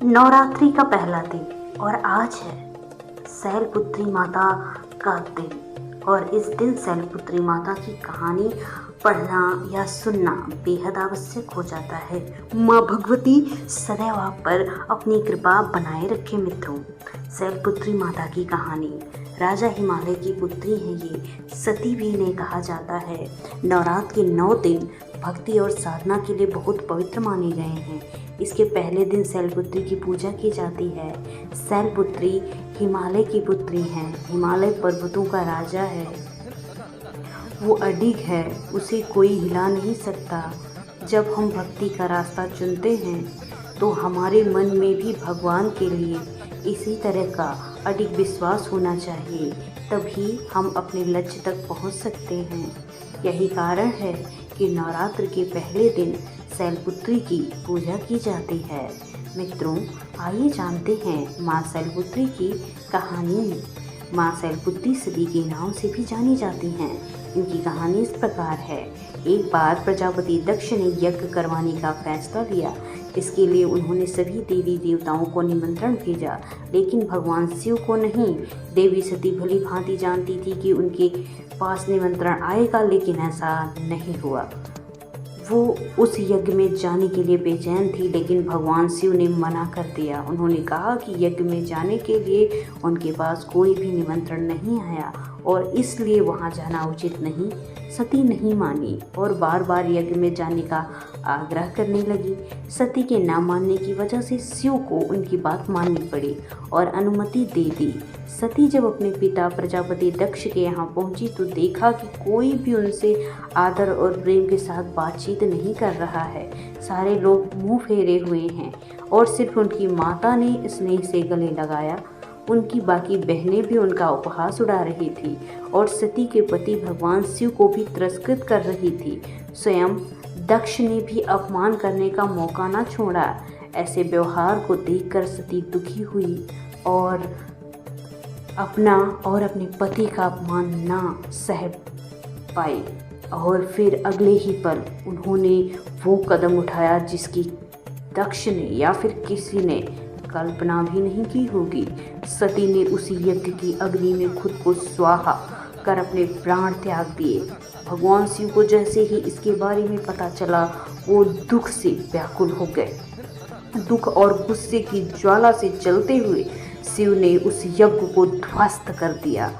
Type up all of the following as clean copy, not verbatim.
नवरात्रि का पहला दिन और आज है शैलपुत्री माता का दिन। और इस दिन शैलपुत्री माता की कहानी पढ़ना या सुनना बेहद आवश्यक हो जाता है। माँ भगवती सदैव आप पर अपनी कृपा बनाए रखे मित्रों। शैलपुत्री माता की कहानी। राजा हिमालय की पुत्री है ये, सती भी इन्हें कहा जाता है। नवरात्र के 9 दिन भक्ति और साधना के लिए बहुत पवित्र माने गए हैं। इसके पहले दिन शैलपुत्री की पूजा की जाती है। शैलपुत्री हिमालय की पुत्री हैं, हिमालय पर्वतों का राजा है। वो अडिग है, उसे कोई हिला नहीं सकता। जब हम भक्ति का रास्ता चुनते हैं तो हमारे मन में भी भगवान के लिए इसी तरह का अडिग विश्वास होना चाहिए, तभी हम अपने लक्ष्य तक पहुंच सकते हैं। यही कारण है कि नवरात्र के पहले दिन शैलपुत्री की पूजा की जाती है। मित्रों, आइए जानते हैं माँ शैलपुत्री की कहानी। माँ शैलपुत्री सती के नाम से भी जानी जाती हैं। इनकी कहानी इस प्रकार है। एक बार प्रजापति दक्ष ने यज्ञ करवाने का फैसला लिया। इसके लिए उन्होंने सभी देवी देवताओं को निमंत्रण भेजा, लेकिन भगवान शिव को नहीं। देवी सती भली भांति जानती थी कि उनके पास निमंत्रण आएगा, लेकिन ऐसा नहीं हुआ। वो उस यज्ञ में जाने के लिए बेचैन थी, लेकिन भगवान शिव ने मना कर दिया। उन्होंने कहा कि यज्ञ में जाने के लिए उनके पास कोई भी निमंत्रण नहीं आया और इसलिए वहाँ जाना उचित नहीं। सती नहीं मानी और बार बार यज्ञ में जाने का आग्रह करने लगी। सती के ना मानने की वजह से शिव को उनकी बात माननी पड़ी और अनुमति दे दी। सती जब अपने पिता प्रजापति दक्ष के यहाँ पहुंची तो देखा कि कोई भी उनसे आदर और प्रेम के साथ बातचीत नहीं कर रहा है। सारे लोग मुंह फेरे हुए हैं और सिर्फ उनकी माता ने स्नेह से गले लगाया। उनकी बाकी बहनें भी उनका उपहास उड़ा रही थी और सती के पति भगवान शिव को भी तिरस्कृत कर रही थी। स्वयं दक्ष ने भी अपमान करने का मौका ना छोड़ा। ऐसे व्यवहार को देखकर सती दुखी हुई और अपना और अपने पति का अपमान ना सह पाई और फिर अगले ही पल उन्होंने वो कदम उठाया जिसकी दक्ष ने या फिर किसी ने कल्पना भी नहीं की होगी। सती ने उसी यज्ञ की अग्नि में खुद को स्वाहा कर अपने प्राण त्याग दिए। भगवान शिव को जैसे ही इसके बारे में पता चला, वो दुख से व्याकुल हो गए। दुख और गुस्से की ज्वाला से जलते हुए शिव ने उस यज्ञ को ध्वस्त कर दिया।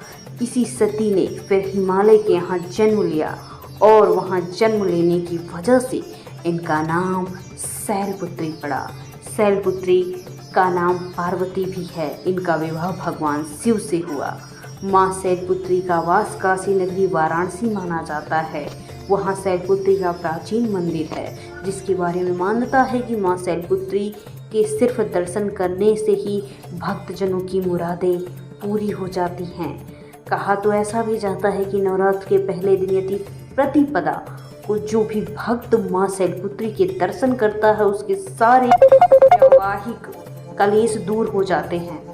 इसी सती ने फिर हिमालय के यहाँ जन्म लिया और वहाँ जन्म लेने की वजह से इनका नाम शैलपुत्री पड़ा। शैलपुत्री का नाम पार्वती भी है। इनका विवाह भगवान शिव से हुआ। माँ शैलपुत्री का वास काशी नगरी वाराणसी माना जाता है। वहाँ शैलपुत्री का प्राचीन मंदिर है, जिसके बारे में मान्यता है कि माँ शैलपुत्री के सिर्फ दर्शन करने से ही भक्तजनों की मुरादें पूरी हो जाती हैं। कहा तो ऐसा भी जाता है कि नवरात्र के पहले दिन यदि प्रतिपदा को जो भी भक्त माँ शैलपुत्री के दर्शन करता है, उसके सारे वैवाहिक कलेश दूर हो जाते हैं।